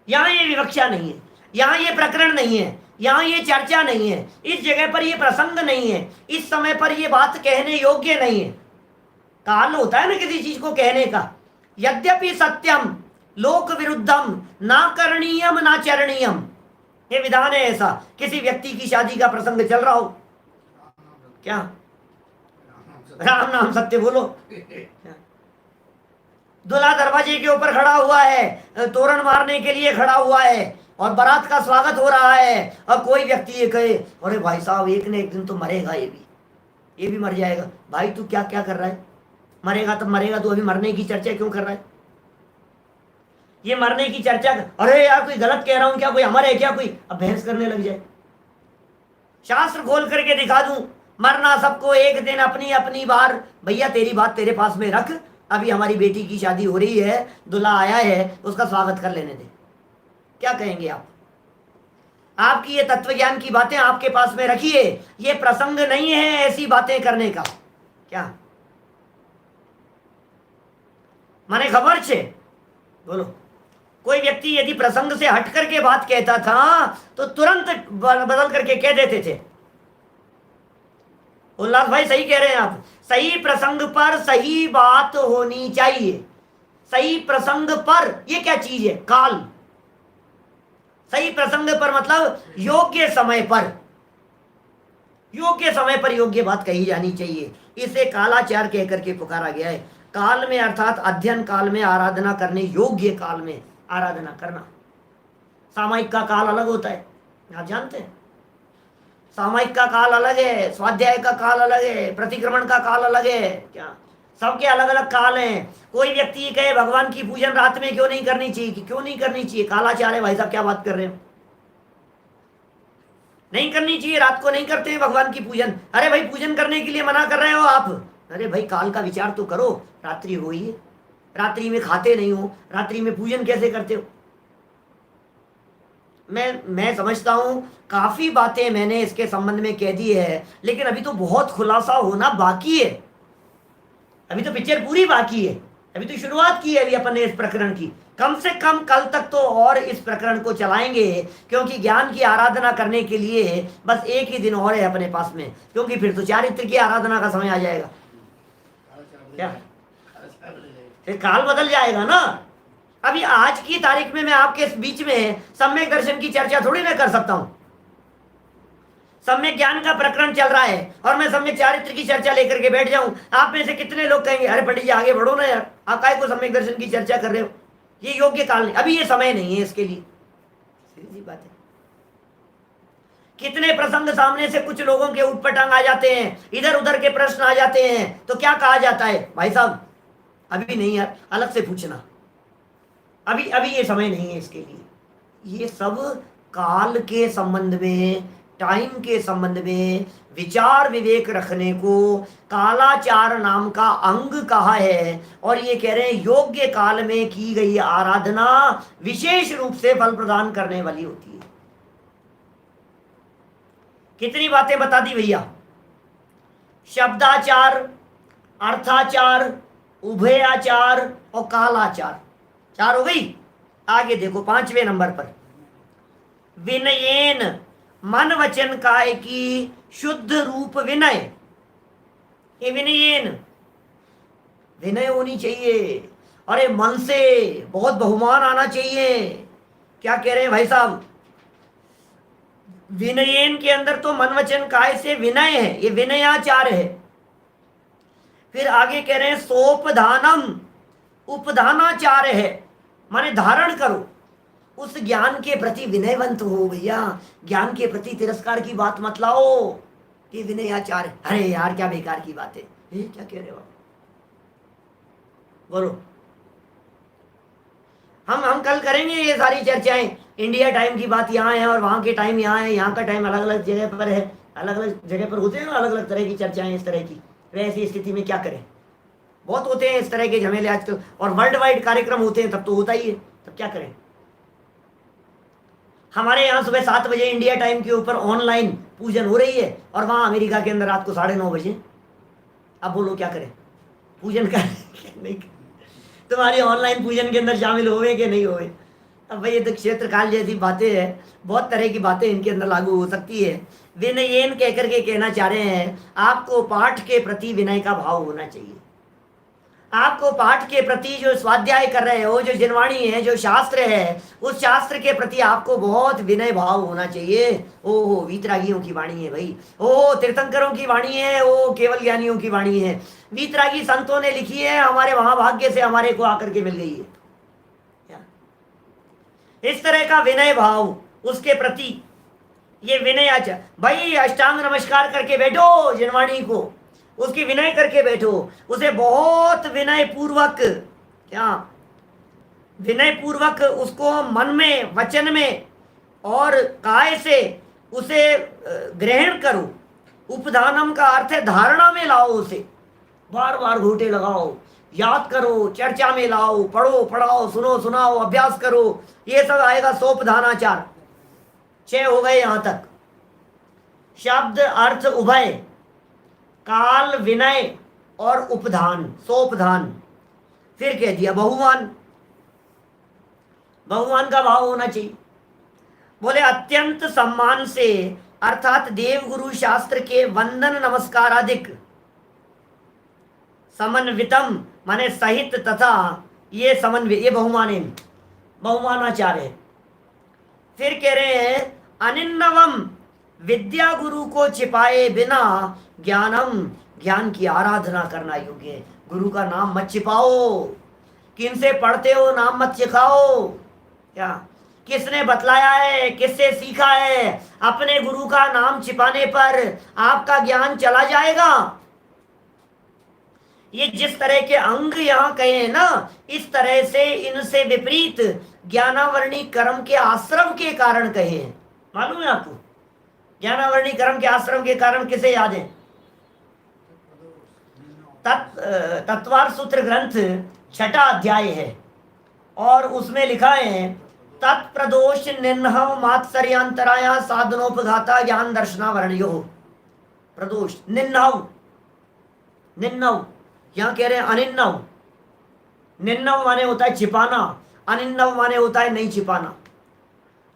यहाँ ये विवक्षा नहीं है, यहाँ ये प्रकरण नहीं है, यहाँ ये चर्चा नहीं है, इस जगह पर ये प्रसंग नहीं है, इस समय पर ये बात कहने योग्य नहीं है। काल होता है ना किसी चीज को कहने का। यद्यपि सत्यम लोक विरुद्धम ना करणीयम ना चरणीयम, ये विधान है ऐसा। किसी व्यक्ति की शादी का प्रसंग चल रहा हो, क्या राम नाम सत्य बोलो, दूल्हा दरवाजे के ऊपर खड़ा हुआ है, तोरण मारने के लिए खड़ा हुआ है, और बारात का स्वागत हो रहा है, और कोई व्यक्ति ये कहे अरे भाई साहब एक न एक दिन तो मरेगा, ये भी मर जाएगा। भाई तू क्या क्या कर रहा है? मरेगा तब मरेगा, तू अभी मरने की चर्चा क्यों कर रहा है? ये मरने की चर्चा अरे यार कोई गलत कह रहा हूं क्या, कोई अमर है क्या, कोई अब बहस करने लग जाए। शास्त्र खोल करके दिखा दूं, मरना सबको एक दिन, अपनी अपनी बार। भैया तेरी बात तेरे पास में रख, अभी हमारी बेटी की शादी हो रही है, दूल्हा आया है, उसका स्वागत कर लेने दे। क्या कहेंगे आप? आपकी ये तत्व ज्ञान की बातें आपके पास में रखिए, ये प्रसंग नहीं है ऐसी बातें करने का। क्या माने खबर छे? बोलो। कोई व्यक्ति यदि प्रसंग से हट करके बात कहता था तो तुरंत बदल करके कह देते थे। उल्लास भाई सही कह रहे हैं आप, सही प्रसंग पर सही बात होनी चाहिए। सही प्रसंग पर, ये क्या चीज है? काल। सही प्रसंग पर मतलब योग्य समय पर, योग्य समय पर योग्य बात कही जानी चाहिए। इसे कालाचार कह करके पुकारा गया है। काल में अर्थात अध्ययन काल में आराधना करने योग्य काल में आराधना करना। सामायिक का काल अलग होता है, आप जानते हैं। सामायिक का काल अलग है, स्वाध्याय का काल अलग है, प्रतिक्रमण का काल अलग है। क्या सबके अलग अलग काल हैं। कोई व्यक्ति कहे भगवान की पूजन रात में क्यों नहीं करनी चाहिए, कि क्यों नहीं करनी चाहिए? कालाचार है भाई साहब, क्या बात कर रहे हो? नहीं करनी चाहिए, रात को नहीं करते हैं भगवान की पूजन। अरे भाई पूजन करने के लिए मना कर रहे हो आप। अरे भाई काल का विचार तो करो, रात्रि हो ही है, रात्रि में खाते नहीं हो, रात्रि में पूजन कैसे करते हो? मैं समझता हूं काफी बातें मैंने इसके संबंध में कह दी है, लेकिन अभी तो बहुत खुलासा होना बाकी है। अभी तो पिक्चर पूरी बाकी है, अभी तो शुरुआत की है अभी अपन ने इस प्रकरण की। कम से कम कल तक तो और इस प्रकरण को चलाएंगे, क्योंकि ज्ञान की आराधना करने के लिए बस एक ही दिन और है अपने पास में, क्योंकि फिर तो चारित्र की आराधना का समय आ जाएगा। क्या फिर काल बदल जाएगा ना। अभी आज की तारीख में मैं आपके बीच में सम्यक दर्शन की चर्चा थोड़ी ना कर सकता हूं। सम्यक ज्ञान का प्रकरण चल रहा है और मैं सम्यक चारित्र की चर्चा लेकर के बैठ जाऊं। आप में से कितने लोग कहेंगे अरे पंडित जी आगे बढ़ो ना यार, आप काय को सम्यक दर्शन की चर्चा कर रहे हो, ये योग्य काल नहीं, अभी ये समय नहीं है इसके लिए। सीधी बात है। कितने प्रसंग सामने से कुछ लोगों के उठपटांग आ जाते हैं, इधर उधर के प्रश्न आ जाते हैं, तो क्या कहा जाता है? भाई साहब अभी नहीं यार, अलग से पूछना, अभी अभी ये समय नहीं है इसके लिए। ये सब काल के संबंध में, टाइम के संबंध में विचार विवेक रखने को कालाचार नाम का अंग कहा है। और ये कह रहे हैं योग्य काल में की गई आराधना विशेष रूप से फल प्रदान करने वाली होती है। कितनी बातें बता दी भैया। शब्दाचार, अर्थाचार, उभयाचार और कालाचार, चार हो गई। आगे देखो 5वें नंबर पर, विनयेन, मन वचन काय की शुद्ध रूप विनय। ये विनयेन, विनय होनी चाहिए। अरे मन से बहुत बहुमान आना चाहिए। क्या कह रहे हैं भाई साहब? विनयेन के अंदर तो मन वचन काय से विनय है, ये विनयाचार है। फिर आगे कह रहे हैं सोपधानम, उपधानाचार है, माने धारण करो। उस ज्ञान के प्रति विनयवंत हो भैया, ज्ञान के प्रति तिरस्कार की बात मत लाओ, ये विनयाचार है। अरे यार क्या बेकार की बात है, क्या कह रहे हो आप? बोलो। हम कल करेंगे ये सारी चर्चाएं। इंडिया टाइम की बात यहाँ है और वहां के टाइम यहाँ है, यहाँ का टाइम अलग अलग जगह पर है, अलग अलग जगह पर होते हैं अलग अलग तरह की चर्चाएं इस तरह की। वैसी स्थिति में क्या करें? बहुत होते हैं इस तरह के झमेले आजकल, और वर्ल्ड वाइड कार्यक्रम होते हैं तब तो होता ही है, तब क्या करें? हमारे यहाँ सुबह 7 बजे इंडिया टाइम के ऊपर ऑनलाइन पूजन हो रही है और वहाँ अमेरिका के अंदर रात को 9:30 बजे। अब बोलो क्या करें? पूजन कर नहीं, तुम्हारी ऑनलाइन पूजन के अंदर शामिल होवे कि नहीं होवे? अब भाई ये तो क्षेत्र काल जैसी बातें हैं, बहुत तरह की बातें इनके अंदर लागू हो सकती है। विनयेन कह करके कहना चाह रहे हैं आपको पाठ के प्रति विनय का भाव होना चाहिए। आपको पाठ के प्रति जो स्वाध्याय कर रहे हो, जो जिनवाणी है, जो शास्त्र है, उस शास्त्र के प्रति आपको बहुत विनय भाव होना चाहिए। ओहो वीतरागियों की वाणी है भाई, ओहो तीर्थंकरों की वाणी है, ओ केवल ज्ञानियों की वाणी है। वीतरागी संतों ने लिखी है, हमारे वहां भाग्य से हमारे को आकर के मिल गई है। इस तरह का विनय भाव उसके प्रति, ये विनय आचार। भाई अष्टांग नमस्कार करके बैठो जिनवाणी को, उसकी विनय करके बैठो, उसे बहुत विनय पूर्वक, क्या विनय पूर्वक उसको मन में, वचन में और काय से उसे ग्रहण करो। उपधानम का अर्थ है धारणा में लाओ उसे, बार बार घूंटे लगाओ, याद करो, चर्चा में लाओ, पढ़ो पढ़ाओ, सुनो सुनाओ, अभ्यास करो, ये सब आएगा सोपधानाचार। 6 हो गए यहां तक। शब्द अर्थ उभय, काल, विनय और उपधान, सोपधान। फिर कह दिया बहुमान, बहुमान का भाव होना चाहिए। बोले अत्यंत सम्मान से, अर्थात देव गुरु शास्त्र के वंदन नमस्कार अधिक, समन्वितम माने सहित तथा, ये समन्वित, ये बहुमाने, बहुमानाचार है। फिर कह रहे हैं अनिन्नवम, विद्या गुरु को छिपाए बिना ज्ञानम, ज्ञान की आराधना करना योग्य है। गुरु का नाम मत छिपाओ, किनसे पढ़ते हो नाम मत छिपाओ, क्या किसने बतलाया है, किससे सीखा है। अपने गुरु का नाम छिपाने पर आपका ज्ञान चला जाएगा। ये जिस तरह के अंग यहां कहे हैं ना, इस तरह से इनसे विपरीत ज्ञानावरणी कर्म के आश्रम के कारण कहे हैं। मालूम है आपको ज्ञानावरणी कर्म के आश्रम के कारण किसे याद है? तत्वार सूत्र ग्रंथ 6ठा अध्याय है और उसमें लिखा है तत्प्रदोष निन्हव मात्सर्यांतराया साधनोपघाता ज्ञान दर्शनावरणयो। प्रदोष निन्हव, निन्नव यहां कह रहे हैं अनिन्नव। निन्नव माने होता है छिपाना, अनिन्नव माने होता है नहीं छिपाना।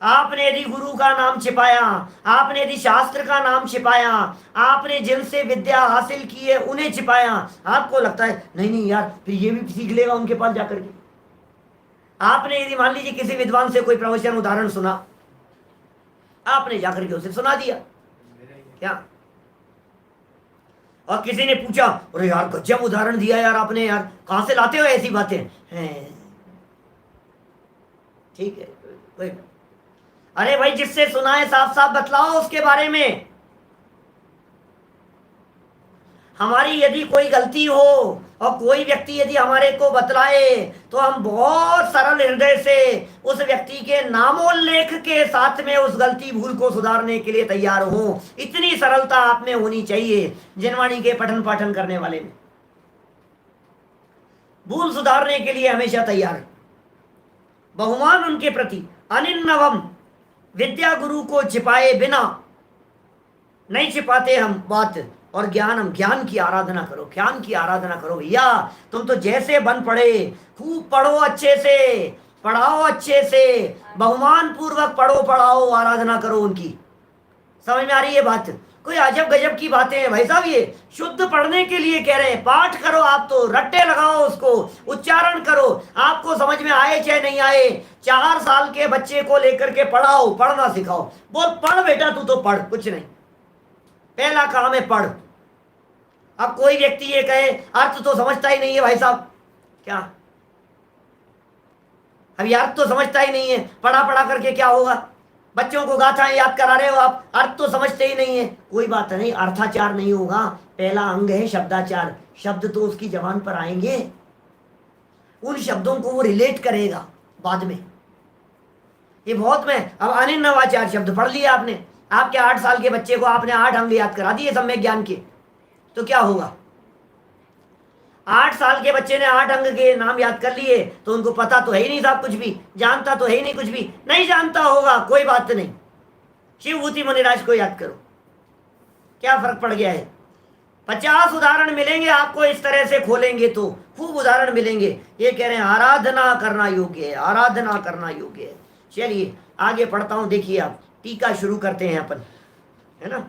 आपने यदि गुरु का नाम छिपाया, आपने यदि शास्त्र का नाम छिपाया, आपने जिनसे विद्या हासिल की है उन्हें छिपाया, आपको लगता है नहीं नहीं यार फिर ये भी सीख लेगा उनके पास जाकर के। आपने यदि मान लीजिए किसी विद्वान से कोई प्रवचन उदाहरण सुना, आपने जाकर के उसे सुना दिया क्या, और किसी ने पूछा अरे यार गजब उदाहरण दिया यार आपने, यार कहां से लाते हो ऐसी बातें हैं? ठीक है कोई, अरे भाई जिससे सुना है साफ साफ बतलाओ उसके बारे में। हमारी यदि कोई गलती हो और कोई व्यक्ति यदि हमारे को बतलाए तो हम बहुत सरल हृदय से उस व्यक्ति के नामोल्लेख के साथ में उस गलती भूल को सुधारने के लिए तैयार हो। इतनी सरलता आप में होनी चाहिए जिनवाणी के पठन पाठन करने वाले में। भूल सुधारने के लिए हमेशा तैयार। बहुमान उनके प्रति, अनिन्नवम विद्या गुरु को छिपाए बिना, नहीं छिपाते हम बात, और ज्ञानम ज्ञान की आराधना करो, ज्ञान की आराधना करो। भैया तुम तो जैसे बन पड़े, खूब पढ़ो अच्छे से, पढ़ाओ अच्छे से, बहुमान पूर्वक पढ़ो पढ़ाओ, आराधना करो उनकी। समझ में आ रही है बात? कोई अजब गजब की बातें हैं भाई साहब, ये शुद्ध पढ़ने के लिए कह रहे हैं। पाठ करो, आप तो रट्टे लगाओ, उसको उच्चारण करो, आपको समझ में आए चाहे नहीं आए। 4 साल के बच्चे को लेकर के पढ़ाओ, पढ़ना सिखाओ, बोल पढ़ बेटा तू तो पढ़, कुछ नहीं, पहला काम है पढ़। अब कोई व्यक्ति ये कहे अर्थ तो समझता ही नहीं है भाई साहब, क्या अभी अर्थ तो समझता ही नहीं है, पढ़ा पढ़ा करके क्या होगा? बच्चों को गाथाएं याद करा रहे हो आप, अर्थ तो समझते ही नहीं है। कोई बात नहीं, अर्थाचार नहीं होगा, पहला अंग है शब्दाचार। शब्द तो उसकी जबान पर आएंगे, उन शब्दों को वो रिलेट करेगा बाद में। ये बहुत में अब अनिन्नवाचार शब्द पढ़ लिया आपने, आपके 8 साल के बच्चे को आपने 8 अंग याद करा दिए सम्यक ज्ञान के, तो क्या होगा? 8 साल के बच्चे ने 8 अंग के नाम याद कर लिए तो उनको पता तो है ही नहीं साहब कुछ भी, जानता तो है ही नहीं कुछ भी, नहीं जानता होगा कोई बात नहीं, शिवभूति मुनिराज को याद करो, क्या फर्क पड़ गया है? 50 उदाहरण मिलेंगे आपको इस तरह से खोलेंगे तो, खूब उदाहरण मिलेंगे। ये कह रहे हैं आराधना करना योग्य है, आराधना करना योग्य है। चलिए आगे पढ़ता हूं, देखिए आप टीका शुरू करते हैं अपन, है ना।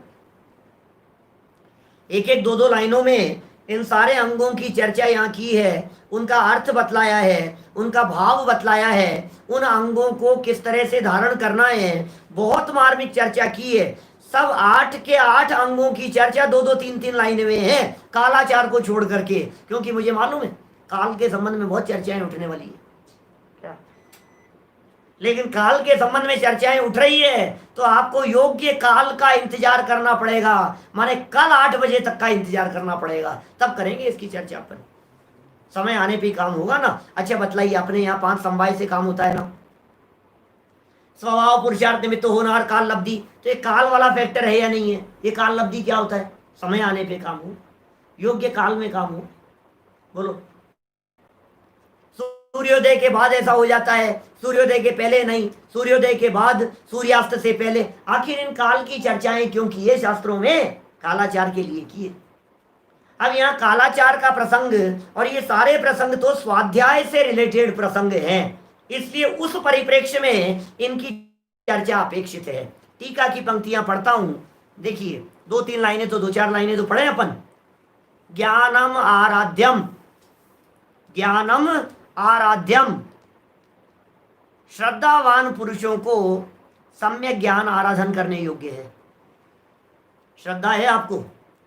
एक एक 2-2 लाइनों में इन सारे अंगों की चर्चा यहाँ की है, उनका अर्थ बतलाया है, उनका भाव बतलाया है, उन अंगों को किस तरह से धारण करना है, बहुत मार्मिक चर्चा की है। सब 8 के 8 अंगों की चर्चा 2-2, 3-3 लाइन में है, कालाचार को छोड़ करके, क्योंकि मुझे मालूम है काल के संबंध में बहुत चर्चाएं उठने वाली है। क्या लेकिन काल के संबंध में चर्चाएं उठ रही है तो आपको योग्य काल का इंतजार करना पड़ेगा, माने कल 8 बजे तक का इंतजार करना पड़ेगा, तब करेंगे इसकी चर्चा अपन। समय आने पे काम होगा ना। अच्छा बतलाइए, अपने यहाँ 5 समवाय से काम होता है ना, स्वभाव पुरुषार्थ निमित्त होनहार काल लब्धि, तो ये काल वाला फैक्टर है या नहीं है? ये काल लब्धि क्या होता है? समय आने पे काम हो, योग्य काल में काम हो। बोलो, सूर्योदय के बाद ऐसा हो जाता है, सूर्योदय के पहले नहीं, सूर्योदय के बाद, सूर्यास्त से पहले। आखिर इन काल की चर्चाएं क्यों की है शास्त्रों में? कालाचार के लिए किए। अब यहाँ कालाचार का प्रसंग, और ये सारे प्रसंग तो स्वाध्याय से रिलेटेड प्रसंग हैं, इसलिए उस परिप्रेक्ष्य में इनकी चर्चा अपेक्षित है। टीका की पंक्तियां पढ़ता हूं, देखिए 2-3 लाइनें तो 2-4 लाइनें तो पढ़े अपन। ज्ञानम आराध्यम, ज्ञानम आराध्यम, श्रद्धावान पुरुषों को सम्यक ज्ञान आराधन करने योग्य है। श्रद्धा है आपको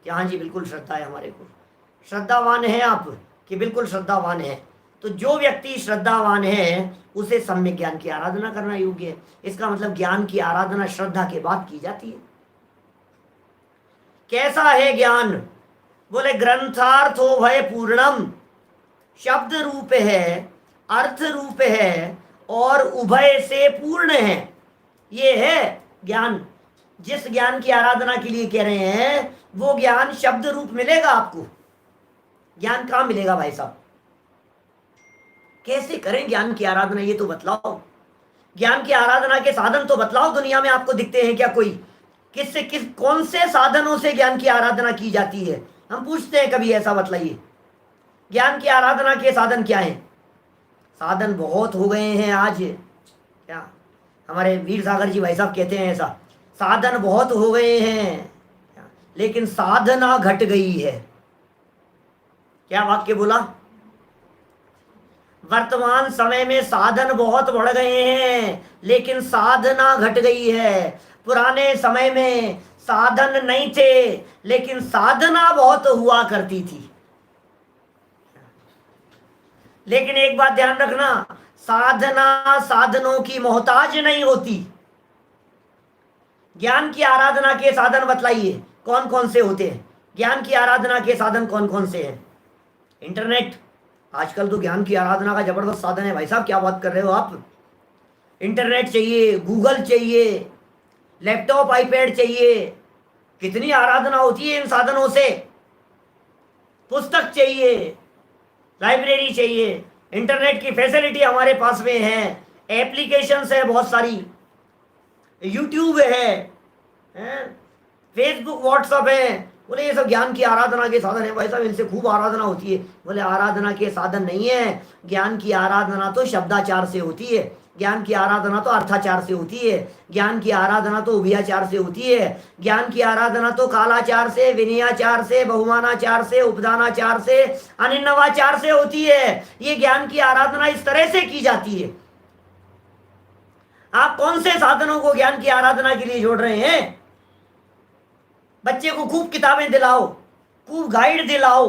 कि हाँ जी बिल्कुल श्रद्धा है हमारे को? श्रद्धावान है आप कि बिल्कुल श्रद्धावान है? तो जो व्यक्ति श्रद्धावान है उसे सम्यक ज्ञान की आराधना करना योग्य है। इसका मतलब ज्ञान की आराधना श्रद्धा के बाद की जाती है। कैसा है ज्ञान? बोले ग्रंथार्थो भय पूर्णम, शब्द रूप है, अर्थ रूप है और उभय से पूर्ण है। ये है ज्ञान। जिस ज्ञान की आराधना के लिए कह रहे हैं वो ज्ञान शब्द रूप मिलेगा आपको। ज्ञान कहाँ मिलेगा भाई साहब? कैसे करें ज्ञान की आराधना, ये तो बतलाओ। ज्ञान की आराधना के साधन तो बतलाओ। दुनिया में आपको दिखते हैं क्या कोई? किससे कौन से साधनों से ज्ञान की आराधना की जाती है? हम पूछते हैं कभी, ऐसा बतलाइए। ज्ञान की आराधना के साधन क्या हैं? साधन बहुत हो गए हैं आज। क्या हमारे वीर सागर जी भाई साहब कहते हैं ऐसा, साधन बहुत हो गए हैं लेकिन साधना घट गई है। क्या वाक्य बोला? वर्तमान समय में साधन बहुत बढ़ गए हैं लेकिन साधना घट गई है। पुराने समय में साधन नहीं थे लेकिन साधना बहुत हुआ करती थी। लेकिन एक बात ध्यान रखना, साधना साधनों की मोहताज नहीं होती। ज्ञान की आराधना के साधन बतलाइए कौन कौन से होते हैं? ज्ञान की आराधना के साधन कौन कौन से हैं? इंटरनेट आजकल तो ज्ञान की आराधना का जबरदस्त साधन है भाई साहब। क्या बात कर रहे हो आप? इंटरनेट चाहिए, गूगल चाहिए, लैपटॉप आईपैड चाहिए, कितनी आराधना होती है इन साधनों से। पुस्तक चाहिए, लाइब्रेरी चाहिए, इंटरनेट की फैसिलिटी हमारे पास में है, एप्लीकेशंस है बहुत सारी, यूट्यूब है, फेसबुक व्हाट्सअप है। बोले ये सब ज्ञान की आराधना के साधन है भाई साहब, इनसे खूब आराधना होती है। बोले आराधना के साधन नहीं है। ज्ञान की आराधना तो शब्दाचार से होती है, ज्ञान की आराधना तो अर्थाचार से होती है, ज्ञान की आराधना तो उभयाचार से होती है, ज्ञान की आराधना तो कालाचार से, विनयाचार से, बहुमानाचार से, उपदानाचार से, अनिन्नवाचार से होती है। ये ज्ञान की आराधना इस तरह से की जाती है। आप कौन से साधनों को ज्ञान की आराधना के लिए जोड़ रहे हैं? बच्चे को खूब किताबें दिलाओ, खूब गाइड दिलाओ।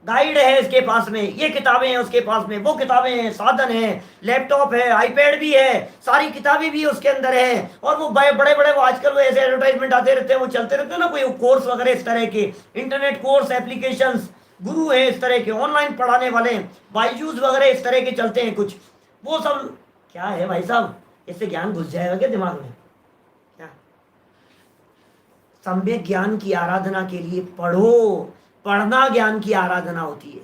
गाइड है इसके पास में, ये किताबें हैं उसके पास में, वो किताबें हैं, साधन है, लैपटॉप है, आईपैड भी है, सारी किताबें भी उसके अंदर है। और वो बड़े बड़े वो आजकल वो ऐसे एडवर्टाइजमेंट आते रहते हैं, वो चलते रहते हैं ना, कोई कोर्स वगैरह इस तरह के, इंटरनेट कोर्स, एप्लीकेशंस, गुरु है इस तरह के, ऑनलाइन पढ़ाने वाले, बायजूस वगैरह इस तरह के चलते हैं कुछ। वो सब क्या है भाई साहब? इससे ज्ञान घुस जाएगा क्या दिमाग में? क्या सम्यक ज्ञान की आराधना के लिए पढ़ो, पढ़ना ज्ञान की आराधना होती है।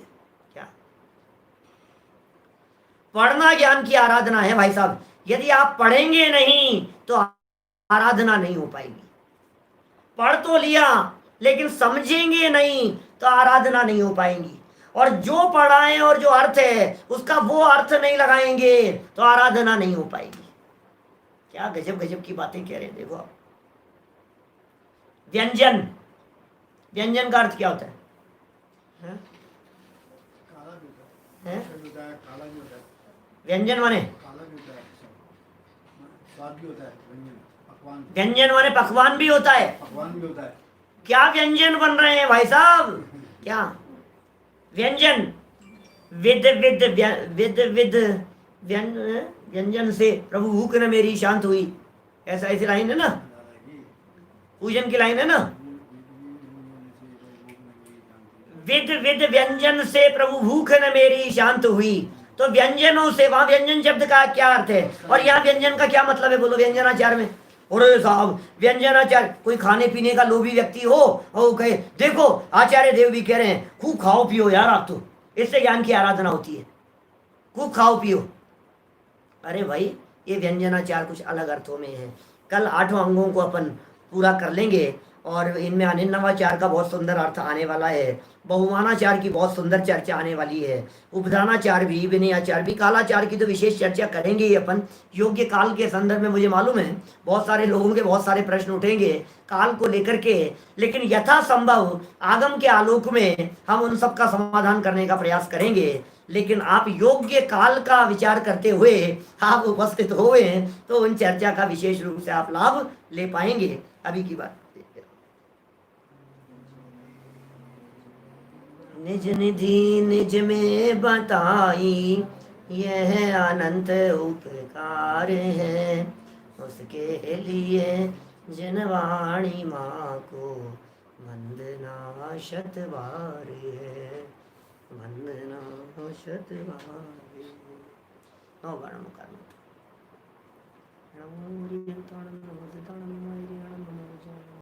क्या पढ़ना ज्ञान की आराधना है भाई साहब? यदि आप पढ़ेंगे नहीं तो आराधना नहीं हो पाएगी। पढ़ तो लिया लेकिन समझेंगे नहीं तो आराधना नहीं हो पाएगी। और जो पढ़ाएं और जो अर्थ है उसका वो अर्थ नहीं लगाएंगे तो आराधना नहीं हो पाएगी। क्या गजब गजब की बातें कह रहे हैं देखो आप। व्यंजन, व्यंजन का अर्थ क्या होता है? व्यंजन माने व्यंजन माने पकवान भी होता है। क्या व्यंजन बन रहे हैं भाई साहब? क्या व्यंजन? विद विद विद विद व्यंजन से प्रभु भूख न मेरी शांत हुई, ऐसा ऐसी लाइन है ना, पूजन की लाइन है ना। विद विद व्यंजन से प्रभु भूख न मेरी शांत हुई, तो व्यंजनों से, वहां व्यंजन शब्द का क्या अर्थ है और यहाँ व्यंजन का क्या मतलब है, बोलो व्यंजनाचार में। अरे साहब, व्यंजनाचार, कोई खाने पीने का लोभी व्यक्ति हो और कहे देखो आचार्य देव भी कह रहे हैं खूब खाओ पियो यार, आप तो इससे ज्ञान की आराधना होती है, खूब खाओ पियो। अरे भाई, ये व्यंजनाचार कुछ अलग अर्थों में है। कल 8 अंगों को अपन पूरा कर लेंगे और इनमें अनिन्नवाचार का बहुत सुंदर अर्थ आने वाला है, बहुमानाचार की बहुत सुंदर चर्चा आने वाली है, उपदानाचार भी, विनयाचार भी, कालाचार की तो विशेष चर्चा करेंगे ही अपन। योग्य काल के संदर्भ में मुझे मालूम है बहुत सारे लोगों के बहुत सारे प्रश्न उठेंगे काल को लेकर के, लेकिन यथासंभव आगम के आलोक में हम उन सब का समाधान करने का प्रयास करेंगे। लेकिन आप योग्य काल का विचार करते हुए आप उपस्थित हुए तो उन चर्चा का विशेष रूप से आप लाभ ले पाएंगे। अभी की बात, निज निधि निज में बताई, यह अनंत उपकार है, उसके लिए जनवाणी माँ को वंदना शत बार है, वंदना शत बार। नौ बार मुकार नमो